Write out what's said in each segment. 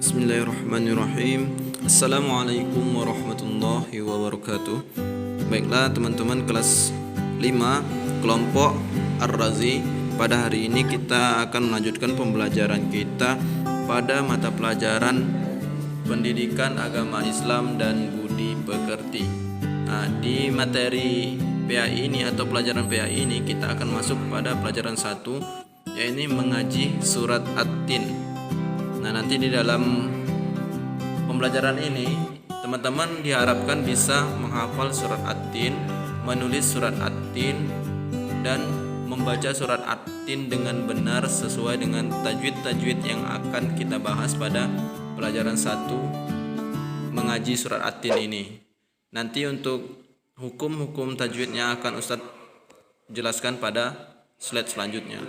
Bismillahirrahmanirrahim. Assalamualaikum warahmatullahi wabarakatuh. Baiklah teman-teman kelas 5 kelompok Ar-Razi. Pada hari ini kita akan melanjutkan pembelajaran kita pada mata pelajaran Pendidikan Agama Islam dan Budi Pekerti. Nah, di materi PAI ini atau pelajaran PAI ini kita akan masuk pada pelajaran 1, yaitu mengaji surat At-Tin. Nah, nanti di dalam pembelajaran ini teman-teman diharapkan bisa menghafal surat At-Tin, menulis surat At-Tin, dan membaca surat At-Tin dengan benar sesuai dengan tajwid-tajwid yang akan kita bahas pada pelajaran 1 mengaji surat At-Tin ini. Nanti untuk hukum-hukum tajwidnya akan Ustadz jelaskan pada slide selanjutnya.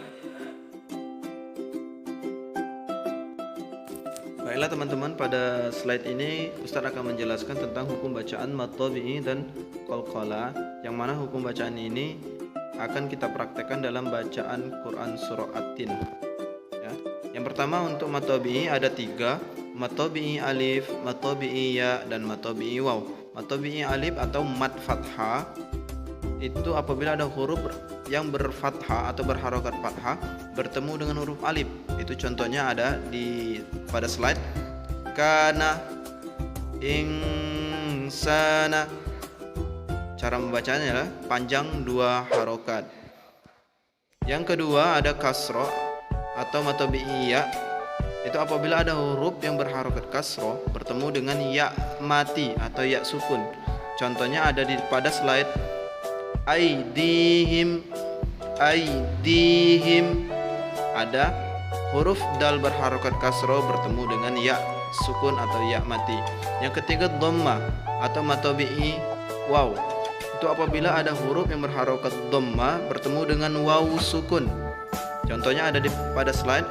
Baiklah teman-teman, pada slide ini Ustadz akan menjelaskan tentang hukum bacaan mad tabi'i dan qalqalah, yang mana hukum bacaan ini akan kita praktekkan dalam bacaan Quran surah At-Tin. Ya. Yang pertama untuk mad tabi'i ada 3, mad tabi'i alif, mad tabi'i ya, dan mad tabi'i waw. Mad tabi'i alif atau mad fathah itu apabila ada huruf yang berfathah atau berharokat fathah bertemu dengan huruf alif. Itu contohnya ada pada slide. Kana, insana. Cara membacanya panjang 2 harokat. Yang kedua ada kasroh atau mad tabi'i ya. Itu apabila ada huruf yang berharokat kasroh bertemu dengan ya mati atau ya sukun. Contohnya ada pada slide. Aidihim, aidihim. Ada huruf dal berharokat kasroh bertemu dengan ya sukun atau ya mati. Yang ketiga dhamma atau mad tabi'i waw. Itu apabila ada huruf yang berharokat dhamma bertemu dengan waw sukun. Contohnya ada pada slide.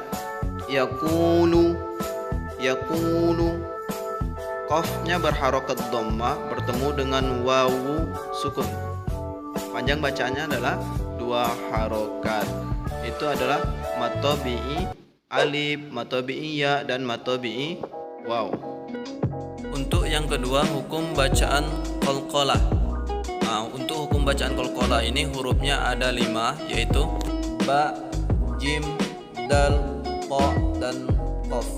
Yakulu, yakulu. Qafnya berharokat dhamma bertemu dengan waw sukun. Panjang bacaannya adalah 2 harokat. Itu adalah mad tabi'i alif, mad tabi'i ya, dan mad tabi'i waw. Untuk yang kedua hukum bacaan qalqalah. Nah, untuk hukum bacaan qalqalah ini hurufnya ada 5, yaitu ba, jim, dal, qa, dan qaf.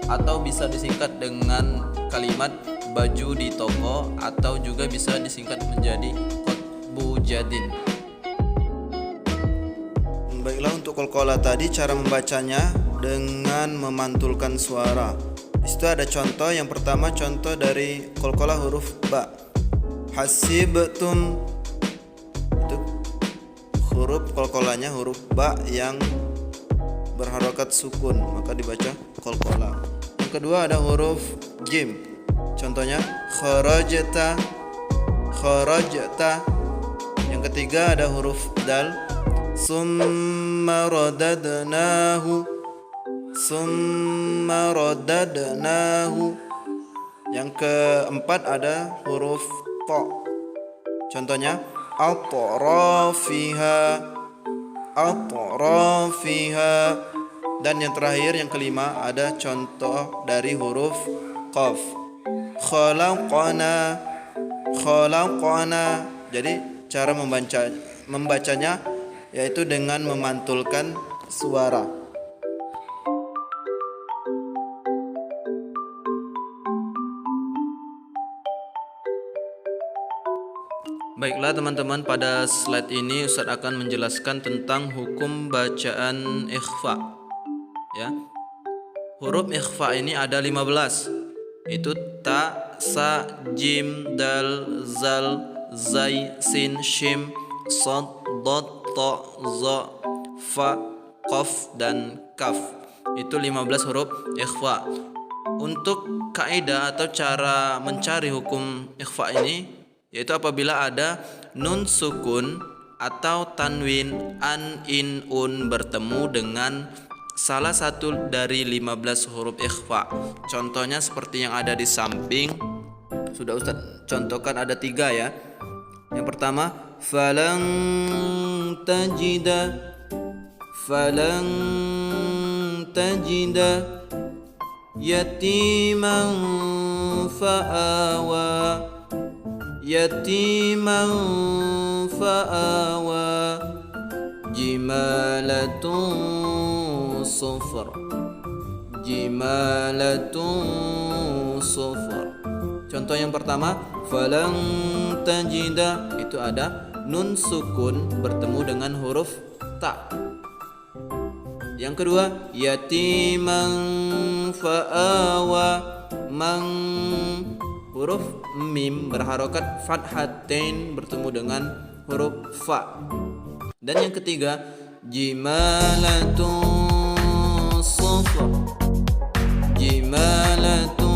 Atau bisa disingkat dengan kalimat baju di toko, atau juga bisa disingkat menjadi Jadin. Baiklah, untuk qalqalah tadi cara membacanya dengan memantulkan suara. Di situ ada contoh. Yang pertama contoh dari qalqalah huruf ba. Hasibtum. Itu huruf qalqalahnya huruf ba yang berharokat sukun, maka dibaca qalqalah. Yang kedua ada huruf jim. Contohnya kharajta, kharajta. Yang ketiga ada huruf dal. Summa radadnahu, summa radadnahu. Yang keempat ada huruf ta. Contohnya atrafiha, atrafiha. Dan yang terakhir yang kelima ada contoh dari huruf qaf. Khalaqana, khalaqana. Jadi cara membacanya yaitu dengan memantulkan suara. Baiklah teman-teman, pada slide ini Ustadz akan menjelaskan tentang hukum bacaan ikhfa. Ya. Huruf ikhfa ini ada 15. Itu ta, sa, jim, dal, zal, zai, sin, shim, sad, dad, ta, za, fa, qaf, dan kaf. Itu 15 huruf ikhfa. Untuk kaidah atau cara mencari hukum ikhfa ini yaitu apabila ada nun sukun atau tanwin, an, in, un bertemu dengan salah satu dari 15 huruf ikhfa. Contohnya seperti yang ada di samping. Sudah Ustaz contohkan, ada 3 ya. Yang pertama falan tajida, falan tajida. yatiman fa'awa, yatiman fa'awa, jimalatun sufr, jimalatun sufr. Contoh yang pertama, falang tajida, itu ada nun sukun bertemu dengan huruf ta. Yang kedua, yatiman fa'awa, mang, huruf mim berharokat fathatain bertemu dengan huruf fa. Dan yang ketiga, jimalatun sufr, jimalatun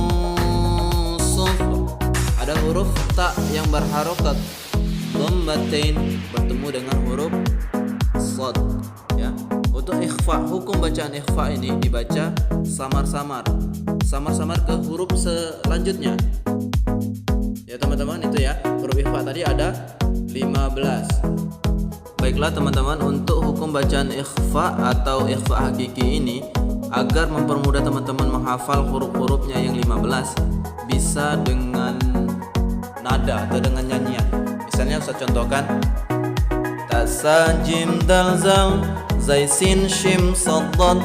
sufr, ada huruf ta yang berharokat dhammatain bertemu dengan huruf shad, ya. Untuk ikhfa, hukum bacaan ikhfa ini dibaca samar-samar, samar-samar ke huruf selanjutnya. Ya teman-teman, itu ya. Huruf ikhfa tadi ada 15. Baiklah teman-teman, untuk hukum bacaan ikhfa atau ikhfa hakiki ini, agar mempermudah teman-teman menghafal huruf-hurufnya yang 15, bisa dengan nada atau dengan nyanyian. Misalnya saya contohkan, tasajim dalzal zai sin shim saddad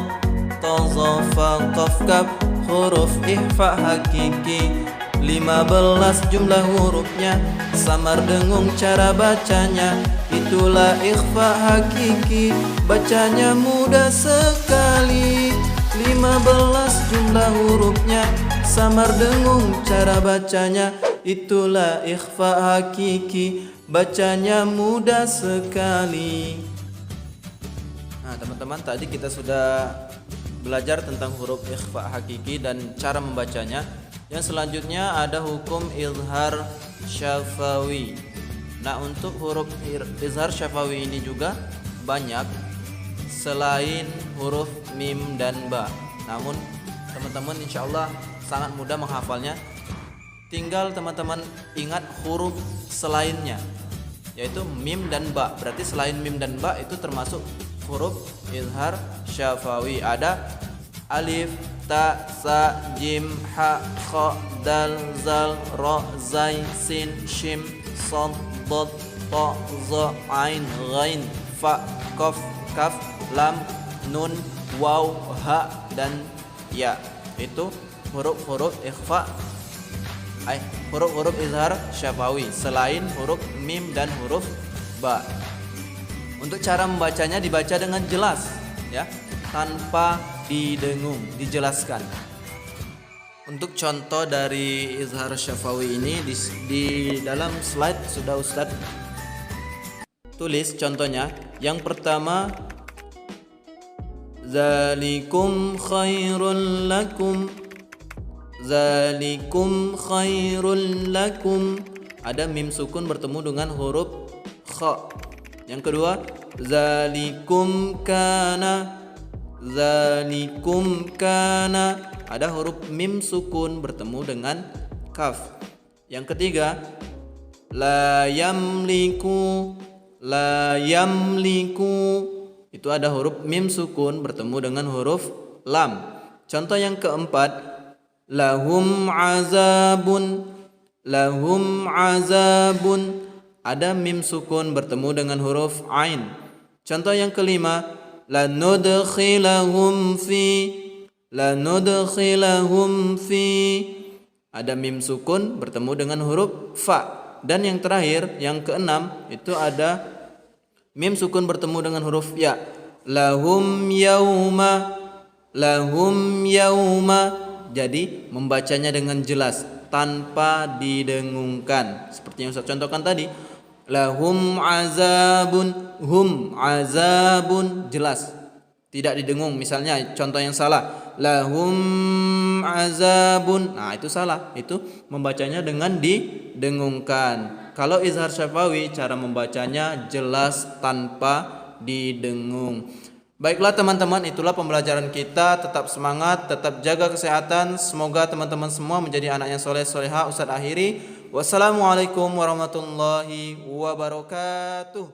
taza fa qaf kaf, huruf ikhfa hakiki 15 jumlah hurufnya, samar dengung cara bacanya, itulah ikhfa hakiki, bacanya mudah sekali. 15 jumlah hurufnya, samar dengung cara bacanya, itulah ikhfa hakiki, bacanya mudah sekali. Nah teman-teman, tadi kita sudah belajar tentang huruf ikhfa hakiki dan cara membacanya. Yang selanjutnya ada hukum izhar syafawi. Nah untuk huruf izhar syafawi ini juga banyak selain huruf mim dan ba. Namun teman-teman insyaallah sangat mudah menghafalnya. Tinggal teman-teman ingat huruf selainnya, yaitu mim dan ba. Berarti selain mim dan ba itu termasuk huruf izhar syafawi. Ada alif, ta, sa, jim, ha, kha, dal, zal, ra, zai, sin, shim, sad, dad, ta, za, ain, ghain, fa, qaf, kaf, lam, nun, waw, ha, dan ya. Itu huruf-huruf ikhfa, huruf-huruf izhar syafawi selain huruf mim dan huruf ba. Untuk cara membacanya dibaca dengan jelas, ya, tanpa didengung, dijelaskan. Untuk contoh dari izhar syafawi ini di dalam slide sudah Ustadz tulis contohnya. Yang pertama, zalikum khairul lakum, zalikum khairul lakum, ada mim sukun bertemu dengan huruf kha. Yang kedua, zalikum kana, zalikum kana, ada huruf mim sukun bertemu dengan kaf. Yang ketiga, la yamliku, la yamliku, itu ada huruf mim sukun bertemu dengan huruf lam. Contoh yang keempat, lahum azabun, lahum azabun, ada mim sukun bertemu dengan huruf ain. Contoh yang kelima, lanudkhilahum fi, lanudkhilahum fi, ada mim sukun bertemu dengan huruf fa. Dan yang terakhir, yang keenam, itu ada mim sukun bertemu dengan huruf ya. Lahum yauma, lahum yauma. Jadi membacanya dengan jelas tanpa didengungkan. Seperti yang saya contohkan tadi, lahum azabun, hum azabun, jelas, tidak didengung. Misalnya contoh yang salah, lahum azabun, nah itu salah, itu membacanya dengan didengungkan. Kalau izhar syafawi cara membacanya jelas tanpa didengung. Baiklah teman-teman, itulah pembelajaran kita. Tetap semangat, tetap jaga kesehatan. Semoga teman-teman semua menjadi anak yang soleh solehah. Ustadz akhiri, wassalamualaikum warahmatullahi wabarakatuh.